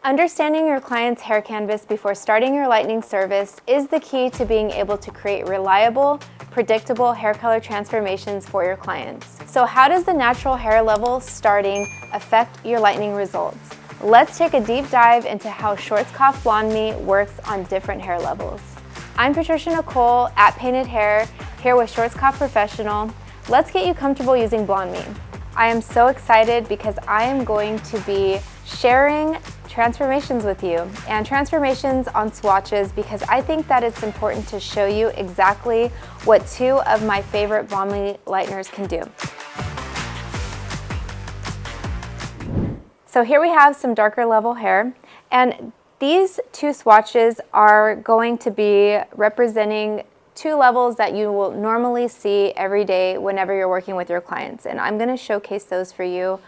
Understanding your client's hair canvas before starting your lightening service is the key to being able to create reliable, predictable hair color transformations for your clients. So how does the natural hair level starting affect your lightening results? Let's take a deep dive into how Schwarzkopf BLONDME works on different hair levels. I'm Patricia Nikole at Painted Hair, here with Schwarzkopf Professional. Let's get you comfortable using BLONDME. I am so excited because I am going to be sharing transformations with you and transformations on swatches because I think that it's important to show you exactly what two of my favorite BLONDME lighteners can do. So here we have some darker level hair, and these two swatches are going to be representing two levels that you will normally see every day whenever you're working with your clients, and I'm going to showcase those for you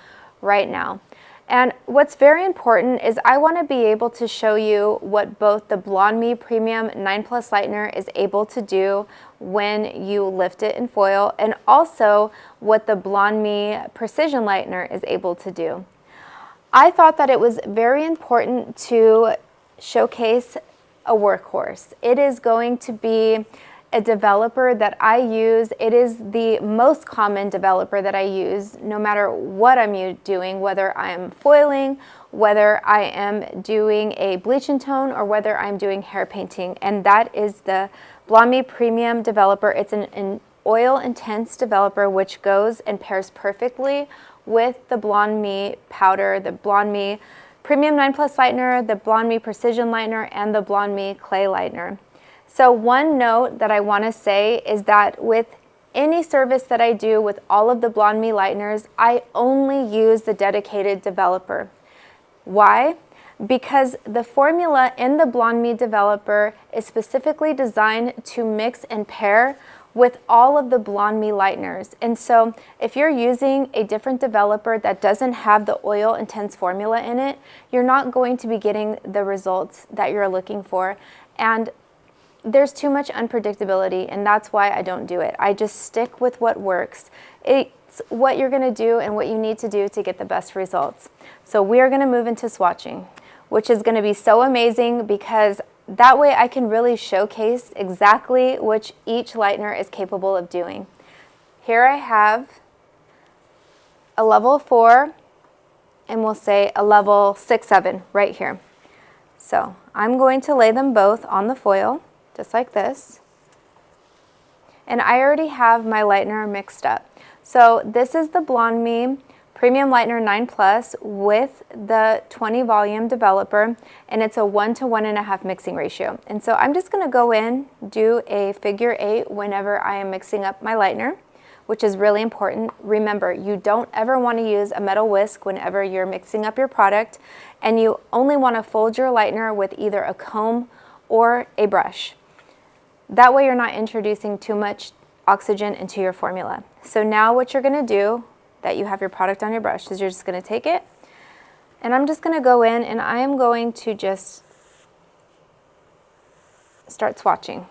right now. And what's very important is I want to be able to show you what both the BLONDME Premium 9+ Lightener is able to do when you lift it in foil, and also what the BLONDME Precision Lightener is able to do. I thought that it was very important to showcase a workhorse. It is going to be a developer that I use. It is the most common developer that I use no matter what I'm doing, whether I'm foiling, whether I am doing a bleaching tone, or whether I'm doing hair painting, and that is the BLONDME Premium Developer. It's an oil intense developer which goes and pairs perfectly with the BLONDME powder, the BLONDME Premium 9+ Lightener, the BLONDME Precision Lightener, and the BLONDME Clay Lightener. So one note that I want to say is that with any service that I do with all of the BLONDME lighteners, I only use the dedicated developer. Why? Because the formula in the BLONDME Developer is specifically designed to mix and pair with all of the BLONDME lighteners. And so if you're using a different developer that doesn't have the oil intense formula in it, you're not going to be getting the results that you're looking for. And there's too much unpredictability, and that's why I don't do it. I just stick with what works. It's what you're gonna do and what you need to do to get the best results. So we are gonna move into swatching, which is gonna be so amazing because that way I can really showcase exactly which each lightener is capable of doing. Here I have a level 4, and we'll say a level 6, 7 right here. So I'm going to lay them both on the foil, just like this. And I already have my lightener mixed up. So this is the BLONDME Premium Lightener 9+ with the 20 volume developer, and it's a 1 to 1.5 mixing ratio. And so I'm just gonna go in, do a figure 8 whenever I am mixing up my lightener, which is really important. Remember, you don't ever wanna use a metal whisk whenever you're mixing up your product, and you only wanna fold your lightener with either a comb or a brush. That way you're not introducing too much oxygen into your formula. So now what you're gonna do, that you have your product on your brush, is you're just gonna take it, and I'm just gonna go in and I am going to just start swatching.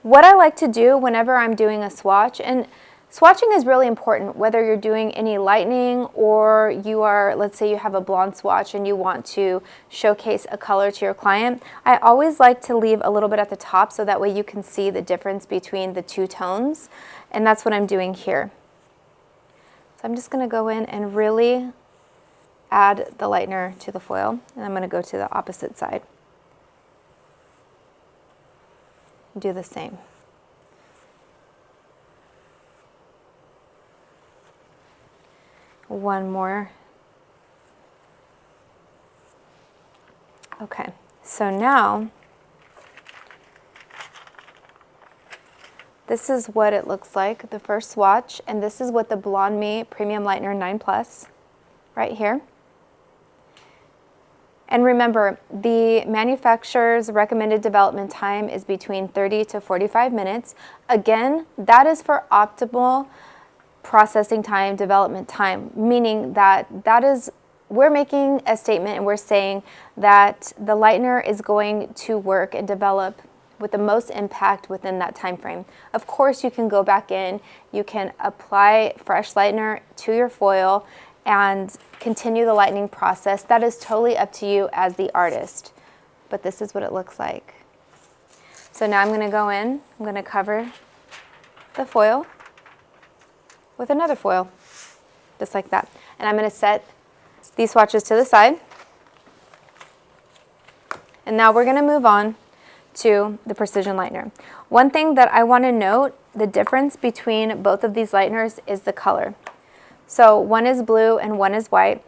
What I like to do whenever I'm doing a swatch, and swatching is really important whether you're doing any lightening or you are, let's say you have a blonde swatch and you want to showcase a color to your client. I always like to leave a little bit at the top so that way you can see the difference between the two tones, and that's what I'm doing here. So I'm just going to go in and really add the lightener to the foil, and I'm going to go to the opposite side. Do the same. One more. Okay, so now this is what it looks like, the first swatch, and this is what the BLONDME Premium Lightener 9+ right here. And remember, the manufacturer's recommended development time is between 30 to 45 minutes. Again, that is for optimal processing time, development time, meaning that we're making a statement and we're saying that the lightener is going to work and develop with the most impact within that time frame. Of course, you can go back in, you can apply fresh lightener to your foil and continue the lightening process. That is totally up to you as the artist, but this is what it looks like. So now I'm going to go in, I'm going to cover the foil with another foil, just like that. And I'm going to set these swatches to the side. And now we're going to move on to the Precision Lightener. One thing that I want to note, the difference between both of these lighteners is the color. So one is blue and one is white.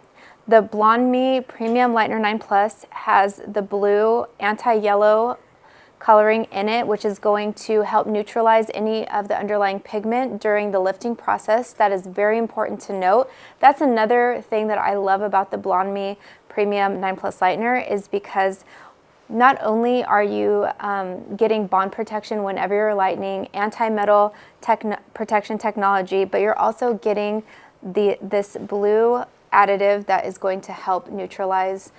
The BLONDME Premium Lightener 9 Plus has the blue anti-yellow coloring in it, which is going to help neutralize any of the underlying pigment during the lifting process. That is very important to note. That's another thing that I love about the BLONDME Premium 9 Plus Lightener, is because not only are you getting bond protection whenever you're lightening, anti-metal protection technology, but you're also getting this blue additive that is going to help neutralize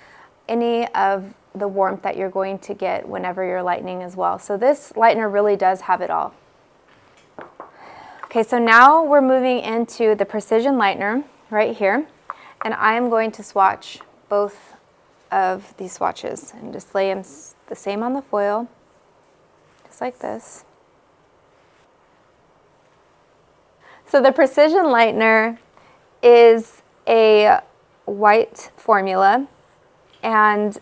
any of the warmth that you're going to get whenever you're lightening as well. So this lightener really does have it all. Okay, so now we're moving into the Precision Lightener right here, and I am going to swatch both of these swatches and just lay them the same on the foil, just like this. So the Precision Lightener is a white formula, and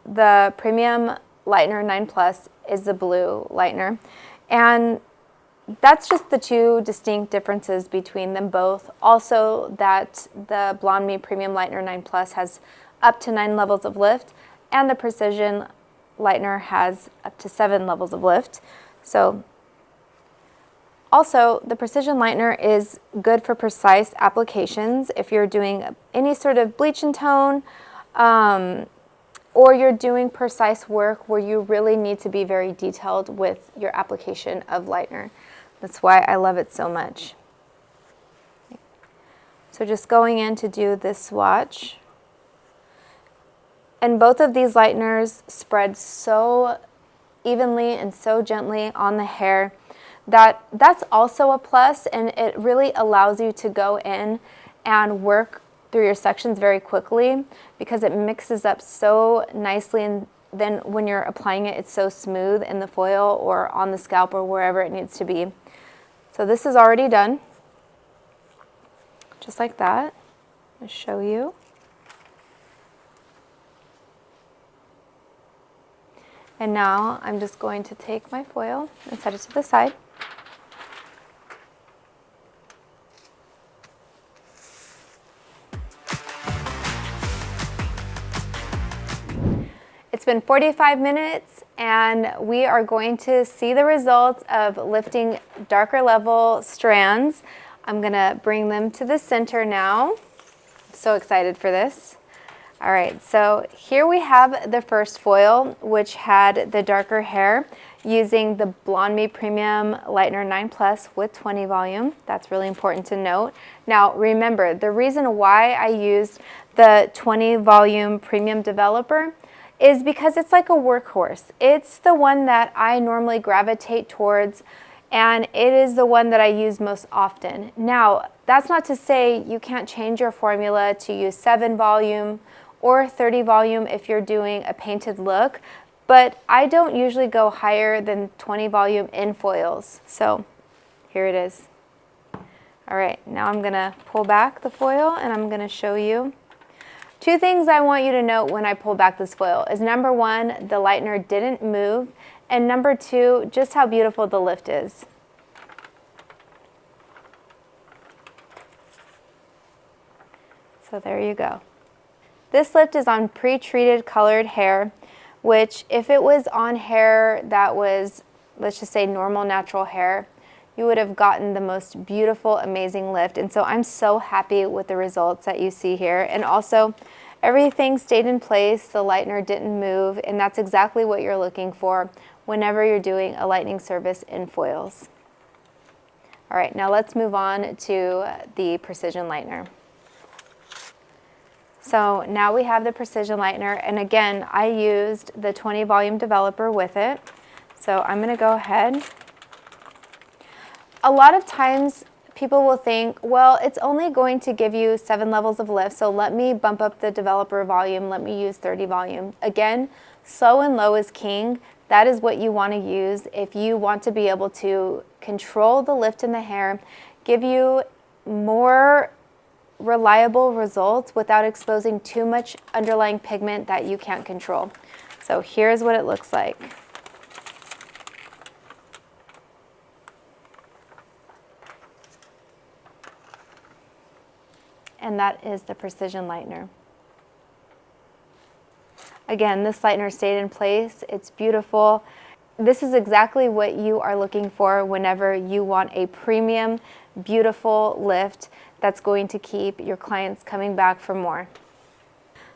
the Premium Lightener 9 Plus is the blue lightener. And that's just the two distinct differences between them both. Also, that the BLONDME Premium Lightener 9 Plus has up to 9 levels of lift, and the Precision Lightener has up to 7 levels of lift. So also, the Precision Lightener is good for precise applications if you're doing any sort of bleach and tone, or you're doing precise work where you really need to be very detailed with your application of lightener. That's why I love it so much. So just going in to do this swatch. And both of these lighteners spread so evenly and so gently on the hair that that's also a plus, and it really allows you to go in and work through your sections very quickly because it mixes up so nicely, and then when you're applying it, it's so smooth in the foil or on the scalp or wherever it needs to be. So this is already done, just like that. I'll show you. And now I'm just going to take my foil and set it to the side. It's been 45 minutes and we are going to see the results of lifting darker level strands. I'm gonna bring them to the center now. I'm so excited for this. All right, so here we have the first foil, which had the darker hair using the BLONDME Premium Lightener 9 Plus with 20 volume. That's really important to note. Now remember, the reason why I used the 20 volume Premium Developer is because it's like a workhorse. It's the one that I normally gravitate towards, and it is the one that I use most often. Now, that's not to say you can't change your formula to use 7 volume or 30 volume if you're doing a painted look, but I don't usually go higher than 20 volume in foils. So here it is. All right, now I'm gonna pull back the foil and I'm gonna show you. Two things I want you to note when I pull back this foil is number one, the lightener didn't move, and number two, just how beautiful the lift is. So there you go. This lift is on pre-treated colored hair, which if it was on hair that was, let's just say normal natural hair, you would have gotten the most beautiful, amazing lift. And so I'm so happy with the results that you see here. And also, everything stayed in place, the lightener didn't move, and that's exactly what you're looking for whenever you're doing a lightening service in foils. All right, now let's move on to the Precision Lightener. So now we have the Precision Lightener, and again, I used the 20 volume developer with it. So I'm gonna go ahead. A lot of times people will think, well, it's only going to give you 7 levels of lift, so let me bump up the developer volume, let me use 30 volume. Again, slow and low is king. That is what you want to use if you want to be able to control the lift in the hair, give you more reliable results without exposing too much underlying pigment that you can't control. So here's what it looks like. And that is the Precision Lightener. Again, this lightener stayed in place. It's beautiful. This is exactly what you are looking for whenever you want a premium, beautiful lift that's going to keep your clients coming back for more.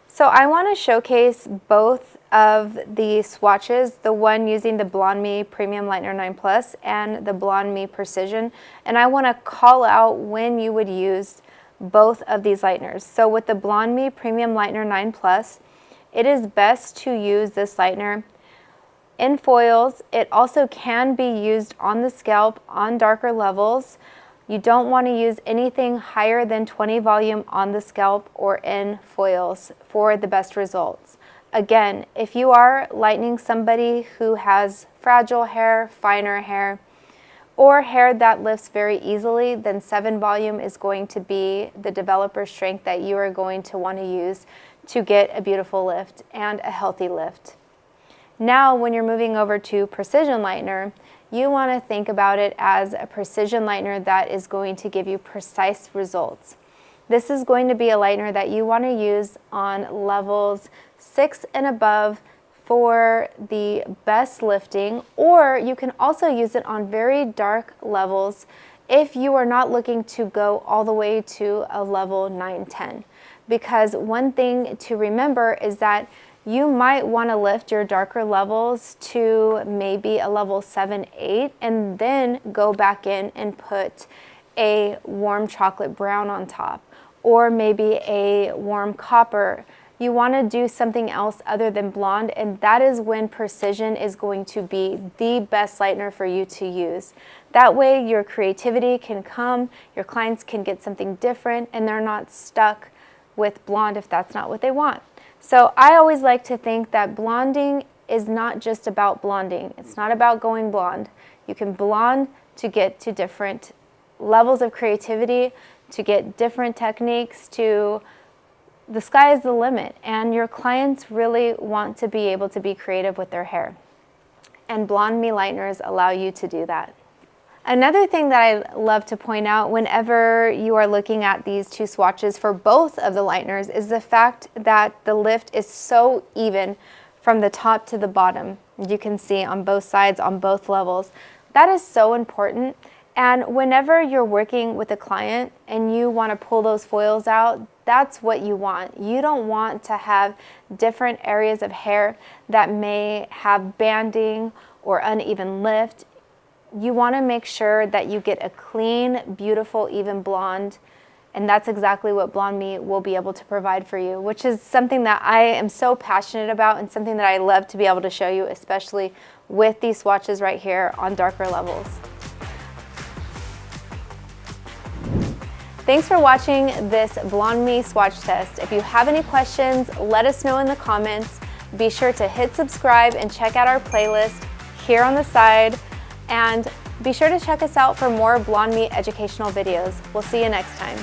So I want to showcase both of the swatches, the one using the BLONDME Premium Lightener 9 Plus and the BLONDME Precision, and I want to call out when you would use both of these lighteners. So with the BLONDME Premium Lightener 9 Plus, it is best to use this lightener in foils. It also can be used on the scalp on darker levels. You don't want to use anything higher than 20 volume on the scalp or in foils for the best results. Again, if you are lightening somebody who has fragile hair, finer hair, or hair that lifts very easily, then 7 volume is going to be the developer strength that you are going to want to use to get a beautiful lift and a healthy lift. Now, when you're moving over to Precision Lightener, you want to think about it as a precision lightener that is going to give you precise results. This is going to be a lightener that you want to use on levels 6 and above for the best lifting, or you can also use it on very dark levels if you are not looking to go all the way to a level 9, 10. Because one thing to remember is that you might want to lift your darker levels to maybe a level 7, 8, and then go back in and put a warm chocolate brown on top, or maybe a warm copper. You want to do something else other than blonde, and that is when Precision is going to be the best lightener for you to use. That way your creativity can come, your clients can get something different, and they're not stuck with blonde if that's not what they want. So I always like to think that blonding is not just about blonding. It's not about going blonde. You can blonde to get to different levels of creativity, to get different techniques, to the sky is the limit, and your clients really want to be able to be creative with their hair. And BLONDME lighteners allow you to do that. Another thing that I love to point out whenever you are looking at these two swatches for both of the lighteners is the fact that the lift is so even from the top to the bottom. You can see on both sides, on both levels. That is so important. And whenever you're working with a client and you want to pull those foils out, that's what you want. You don't want to have different areas of hair that may have banding or uneven lift. You want to make sure that you get a clean, beautiful, even blonde, and that's exactly what BLONDME will be able to provide for you, which is something that I am so passionate about and something that I love to be able to show you, especially with these swatches right here on darker levels. Thanks for watching this BLONDME swatch test. If you have any questions, let us know in the comments. Be sure to hit subscribe and check out our playlist here on the side. And be sure to check us out for more BLONDME educational videos. We'll see you next time.